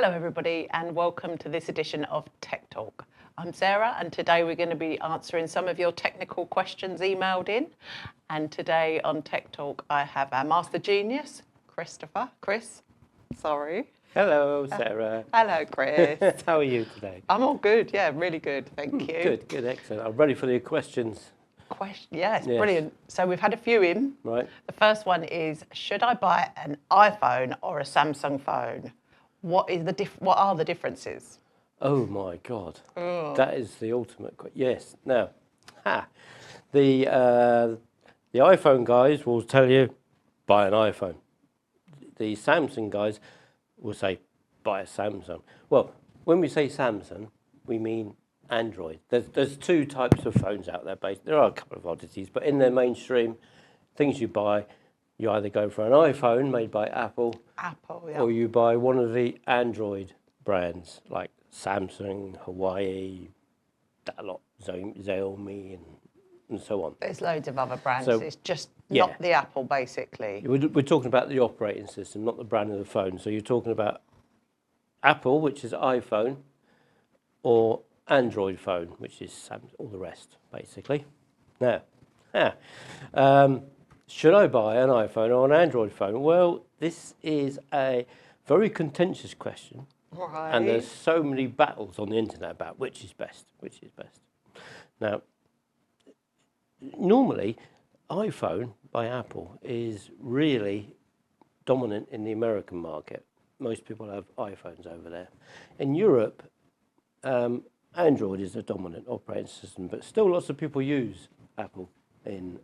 Hello everybody and welcome to this edition of Tech Talk. I'm Sarah and today we're going to be answering some of your technical questions emailed in. And today on Tech Talk I have our master genius, Chris. Hello, Sarah. Hello, Chris. How are you today? I'm all good, yeah, really good, thank you. Good, excellent. I'm ready for the questions. Yes, brilliant. So we've had a few in. Right. The first one is, should I buy an iPhone or a Samsung phone? What are the differences? Oh my God, that is the ultimate question. Yes. Now, the iPhone guys will tell you, buy an iPhone. The Samsung guys will say, buy a Samsung. Well, when we say Samsung, we mean Android. There's two types of phones out there. There are a couple of oddities, but in their mainstream, things you buy, you either go for an iPhone made by Apple, yeah. or you buy one of the Android brands like Samsung, Huawei, that lot, Xiaomi, and so on. There's loads of other brands. So, it's just not the Apple, basically. We're talking about the operating system, not the brand of the phone. So you're talking about Apple, which is iPhone, or Android phone, which is Samsung, all the rest, basically. Now, should I buy an iPhone or an Android phone? Well, this is a very contentious question. Right. And there's so many battles on the internet about which is best. Now, normally, iPhone by Apple is really dominant in the American market. Most people have iPhones over there. In Europe, Android is a dominant operating system, but still lots of people use Apple in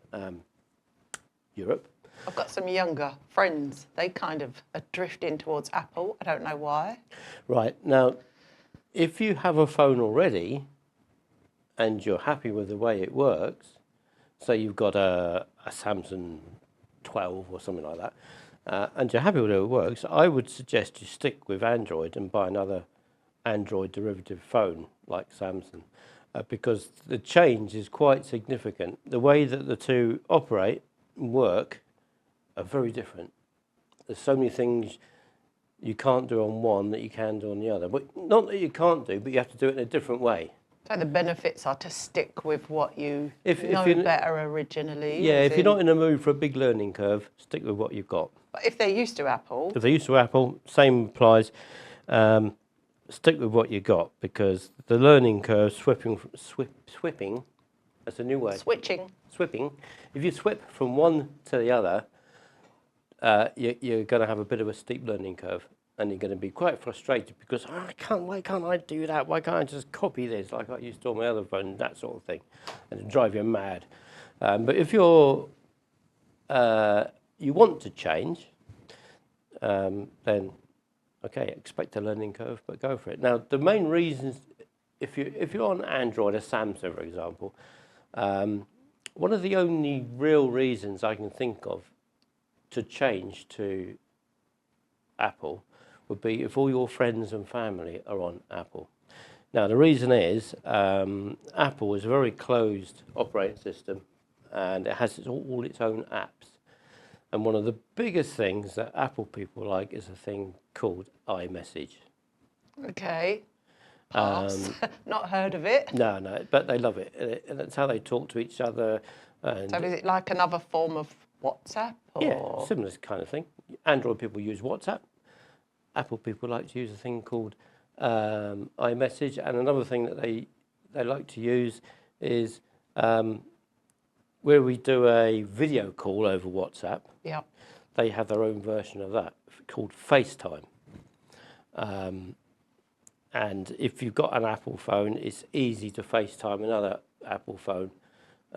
Europe. I've got some younger friends. They kind of are drifting towards Apple. I don't know why. Right. Now, if you have a phone already and you're happy with the way it works, say you've got a Samsung 12 or something like that, and you're happy with how it works, I would suggest you stick with Android and buy another Android derivative phone like Samsung, because the change is quite significant. The way that the two operate and work are very different. There's so many things you can't do on one that you can do on the other. But not that you can't do, but you have to do it in a different way. So the benefits are to stick with what you know better originally. Yeah, if you're not in a mood for a big learning curve, stick with what you've got. But if they're used to Apple... If they're used to Apple, same applies. Stick with what you got, because the learning curve, swipping, that's a new word. Swipping. If you swip from one to the other, you're going to have a bit of a steep learning curve, and you're going to be quite frustrated because why can't I do that? Why can't I just copy this like I used to on my other phone? That sort of thing, and it'll drive you mad. But if you want to change, then okay, expect a learning curve, but go for it. Now, the main reasons, if you're on Android or Samsung, for example, one of the only real reasons I can think of to change to Apple would be if all your friends and family are on Apple. Now, the reason is Apple is a very closed operating system, and it has all its own apps. And one of the biggest things that Apple people like is a thing called iMessage. Okay. Pass. Not heard of it. No, but they love it. And that's how they talk to each other. And so is it like another form of WhatsApp? Or? Yeah, similar kind of thing. Android people use WhatsApp. Apple people like to use a thing called iMessage. And another thing that they like to use is where we do a video call over WhatsApp. Yeah. They have their own version of that called FaceTime. And if you've got an Apple phone, it's easy to FaceTime another Apple phone.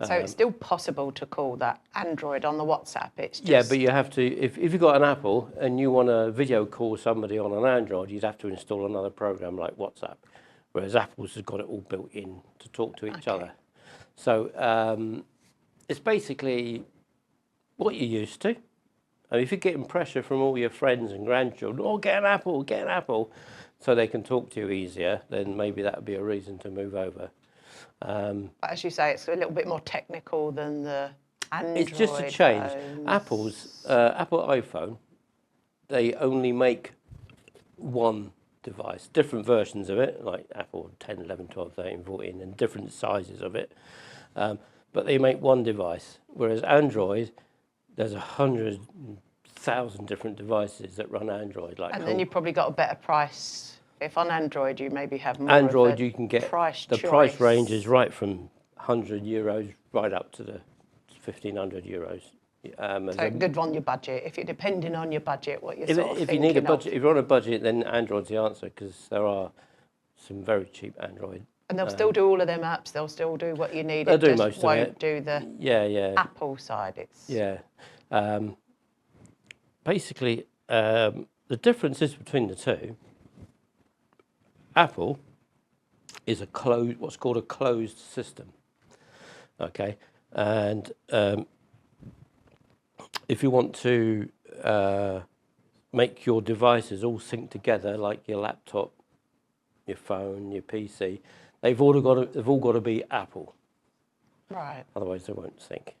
So it's still possible to call that Android on the WhatsApp. It's just... Yeah, but you have to, if you've got an Apple and you want to video call somebody on an Android, you'd have to install another program like WhatsApp, whereas Apple's has got it all built in to talk to each other. So it's basically what you're used to. I mean, if you're getting pressure from all your friends and grandchildren, get an Apple, so they can talk to you easier, then maybe that would be a reason to move over. But as you say, it's a little bit more technical than the Android. It's just a change. Phones. Apple iPhone, they only make one device, different versions of it, like Apple 10, 11, 12, 13, 14, and different sizes of it. But they make one device, whereas Android, there's 100,000 different devices that run Android. And then you've probably got a better price. If on Android you maybe have more Android, of a you can get price the choice. price range is right from €100 right up to the €1,500. So good on your budget. If you're depending on your budget, what you're If you need a budget, if you're on a budget, then Android's the answer, because there are some very cheap Android. And they'll still do all of them apps. They'll still do what you need. They'll It do just most of won't it. do the Yeah. Apple side. It's Basically, the difference is between the two. Apple is what's called a closed system. Okay, and if you want to make your devices all sync together, like your laptop, your phone, your PC, they've all got to be Apple. right. Otherwise, they won't sync.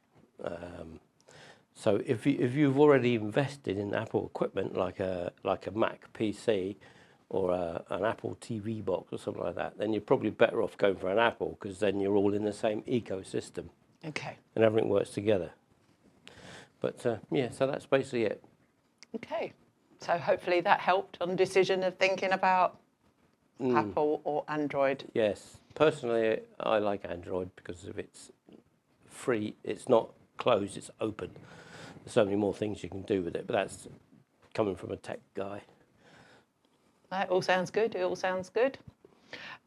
So if you've already invested in Apple equipment, like a Mac PC or an Apple TV box or something like that, then you're probably better off going for an Apple, because then you're all in the same ecosystem. Okay. And everything works together. But so that's basically it. Okay. So hopefully that helped on the decision of thinking about Apple or Android. Yes. Personally, I like Android because of its free. It's not closed, it's open. There's so many more things you can do with it, but that's coming from a tech guy. That all sounds good. It all sounds good.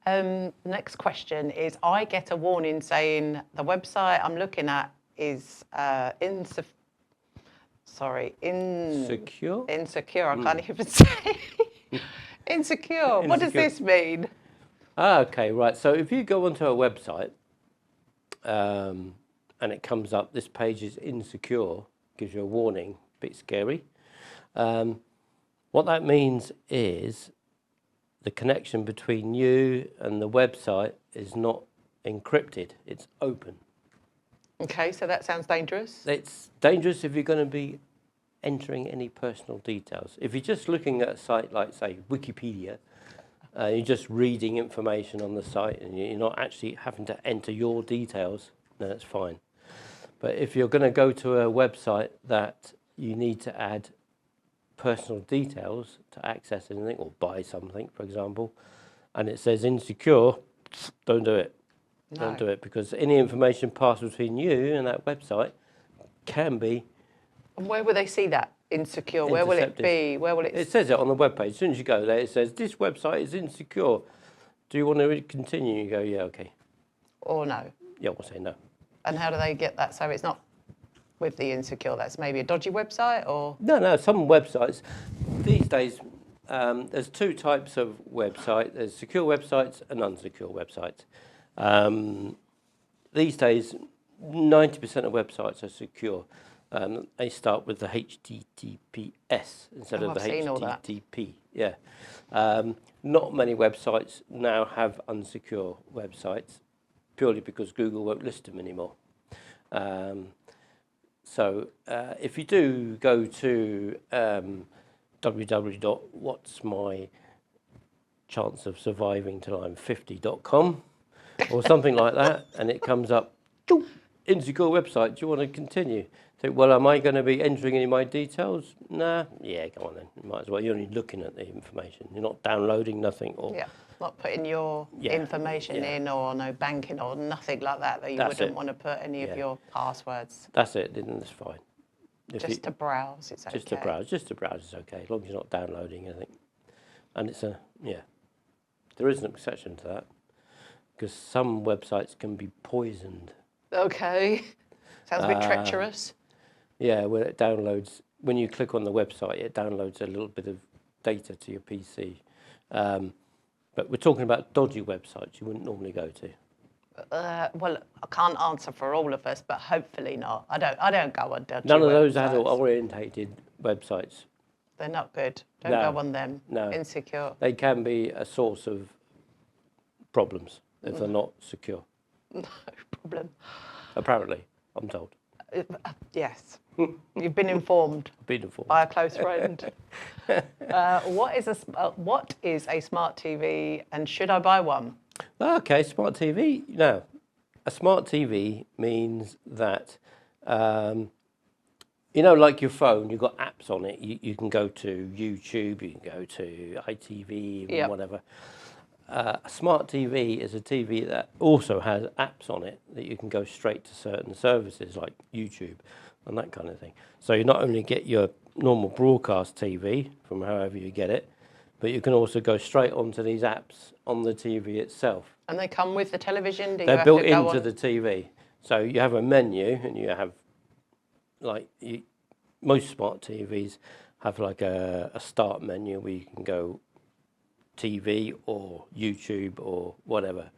Next question is, I get a warning saying the website I'm looking at is insecure. I can't even say. Insecure. What does this mean? Okay, right. So if you go onto a website and it comes up, this page is insecure, gives you a warning, a bit scary. What that means is the connection between you and the website is not encrypted, it's open. Okay, so that sounds dangerous. It's dangerous if you're going to be entering any personal details. If you're just looking at a site like, say, Wikipedia, you're just reading information on the site and you're not actually having to enter your details, then that's fine. But if you're going to go to a website that you need to add personal details to access anything or buy something, for example, and it says insecure, don't do it. No. Don't do it, because any information passed between you and that website can be And where will they see that? Insecure. Where will it be? Where will it? It says it on the webpage. As soon as you go there, it says this website is insecure. Do you want to continue? You go, yeah, okay. Or no. Yeah, we'll say no. And how do they get that? So it's not with the insecure. That's maybe a dodgy website, or No. Some websites these days. There's two types of website. There's secure websites and unsecure websites. These days, 90% of websites are secure. They start with the HTTPS instead of the HTTP. Yeah. Not many websites now have unsecure websites, purely because Google won't list them anymore. So if you do go to www.whatsmychanceofsurvivingtillI'm50.com or something like that, and it comes up, insecure website, do you want to continue? Think, well, am I going to be entering any of my details? Nah, yeah, go on then. You might as well. You're only looking at the information. You're not downloading nothing. Or not putting your information in, or no banking or nothing like that you wouldn't want to put any of your passwords. That's it, then it's fine. Just to browse, it's okay. Just to browse is okay, as long as you're not downloading anything. And it's there is an exception to that, because some websites can be poisoned. Okay. Sounds a bit treacherous. Yeah, when it downloads, when you click on the website, it downloads a little bit of data to your PC. But we're talking about dodgy websites you wouldn't normally go to. Well, I can't answer for all of us, but hopefully not. I don't go on dodgy websites. None of those adult-orientated websites. They're not good. Don't go on them. No. Insecure. They can be a source of problems if they're not secure. No problem. Apparently, I'm told. Yes, you've been informed Been informed. by a close friend. What is a smart TV, and should I buy one? Okay, smart TV. Now, a smart TV means that, like your phone, you've got apps on it. You can go to YouTube, you can go to ITV, Yep. whatever. A smart TV is a TV that also has apps on it that you can go straight to certain services like YouTube and that kind of thing. So you not only get your normal broadcast TV from however you get it, but you can also go straight onto these apps on the TV itself. And they come with the television? Do you They're have built to go into on? the TV. So you have a menu and you have, most smart TVs have like a start menu where you can go TV or YouTube or whatever,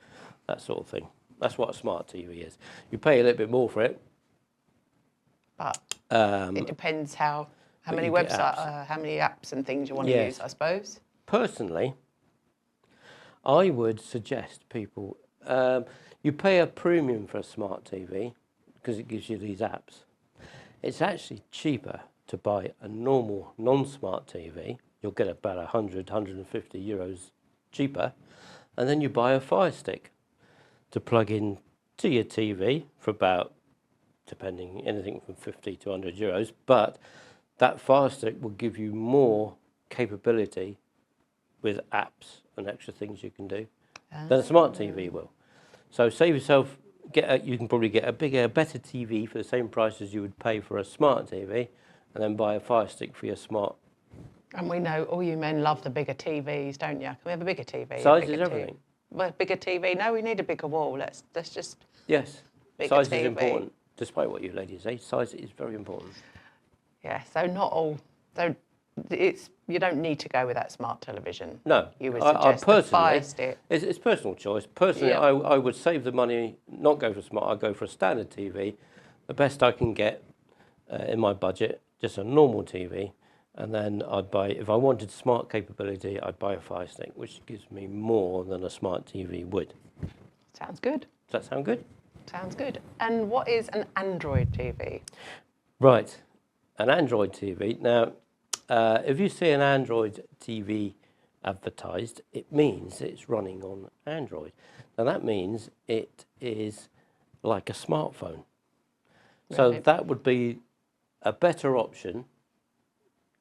that sort of thing. That's what a smart TV is. You pay a little bit more for it. But it depends how many you get websites, how many apps and things you want to Yes. use, I suppose. Personally, I would suggest people, you pay a premium for a smart TV because it gives you these apps. It's actually cheaper to buy a normal non-smart TV. You'll get about 100, 150 euros cheaper. And then you buy a Fire Stick to plug in to your TV for about, depending, anything from 50 to 100 euros. But that Fire Stick will give you more capability with apps and extra things you can do than a smart TV will. So save yourself, you can probably get a bigger, better TV for the same price as you would pay for a smart TV, and then buy a Fire Stick for your smart. And we know all you men love the bigger TVs, don't you? Can we have a bigger TV? Size A bigger is everything. Well, bigger TV. No, we need a bigger wall. Let's just. Yes, Bigger size TV. is important. Despite what you ladies say, size is very important. Yeah. So not all. So you don't need to go with that smart television. No, You would I suggest the Fire Stick. it's personal choice. Personally, Yeah. I would save the money, not go for smart. I'd go for a standard TV, the best I can get in my budget, just a normal TV, and then I'd buy, if I wanted smart capability, I'd buy a Fire Stick, which gives me more than a smart TV would. Sounds good. Does that sound good? Sounds good. And what is an Android TV? Right, an Android TV. Now, if you see an Android TV advertised, it means it's running on Android. Now that means it is like a smartphone. So Right. that would be a better option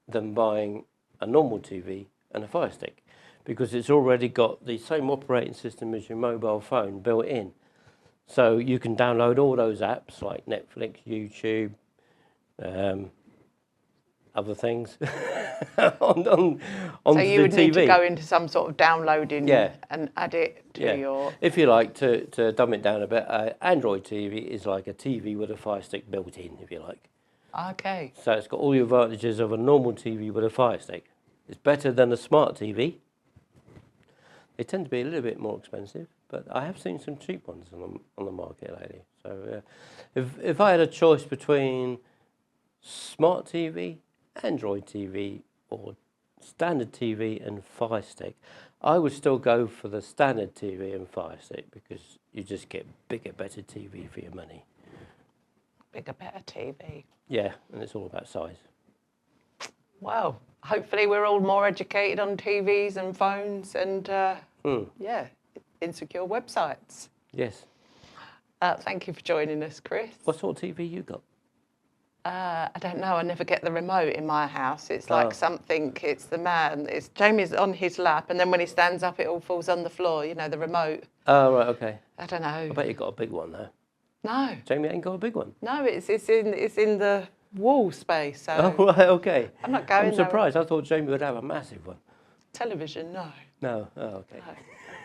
than buying a normal TV and a Fire Stick, because it's already got the same operating system as your mobile phone built in. So you can download all those apps like Netflix, YouTube, other things on So the you would TV. need to go into some sort of downloading Yeah. and add it to your. If you like to dumb it down a bit, Android TV is like a TV with a Fire Stick built in, if you like. Okay. So it's got all the advantages of a normal TV with a Fire Stick. It's better than a smart TV. They tend to be a little bit more expensive, but I have seen some cheap ones on the market lately. So if I had a choice between smart TV, Android TV, or standard TV and Fire Stick, I would still go for the standard TV and Fire Stick, because you just get bigger, better TV for your money. Bigger, better TV. Yeah, and it's all about size. Well, hopefully we're all more educated on TVs and phones and, insecure websites. Yes. Thank you for joining us, Chris. What sort of TV you got? I don't know. I never get the remote in my house. It's like something. It's the man. It's Jamie's on his lap, and then when he stands up, it all falls on the floor. You know, the remote. Oh, right, okay. I don't know. I bet you got a big one though. No, Jamie ain't got a big one. no. It's in the wall space. So Oh, right, okay. I'm not going. I'm surprised. I thought Jamie would have a massive one. Television, no. No. Oh, okay. No.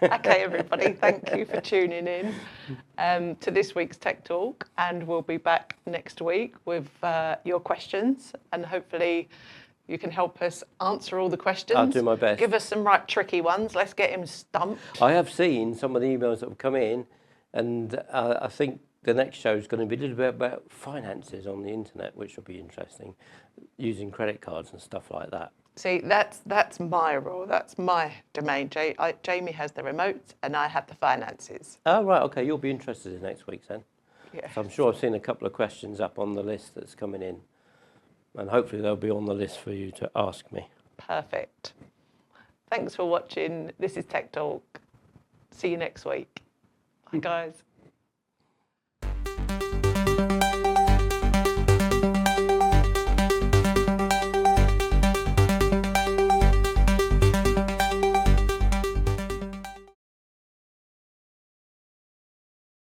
Okay, everybody, thank you for tuning in to this week's Tech Talk, and we'll be back next week with your questions, and hopefully you can help us answer all the questions. I'll do my best. Give us some right tricky ones. Let's get him stumped. I have seen some of the emails that have come in, and I think the next show is going to be a little bit about finances on the internet, which will be interesting, using credit cards and stuff like that. See, that's my role. That's my domain. Jamie has the remote, and I have the finances. Oh, right, okay. You'll be interested in next week's then. Yeah. So I'm sure I've seen a couple of questions up on the list that's coming in, and hopefully they'll be on the list for you to ask me. Perfect. Thanks for watching. This is Tech Talk. See you next week. Bye, guys.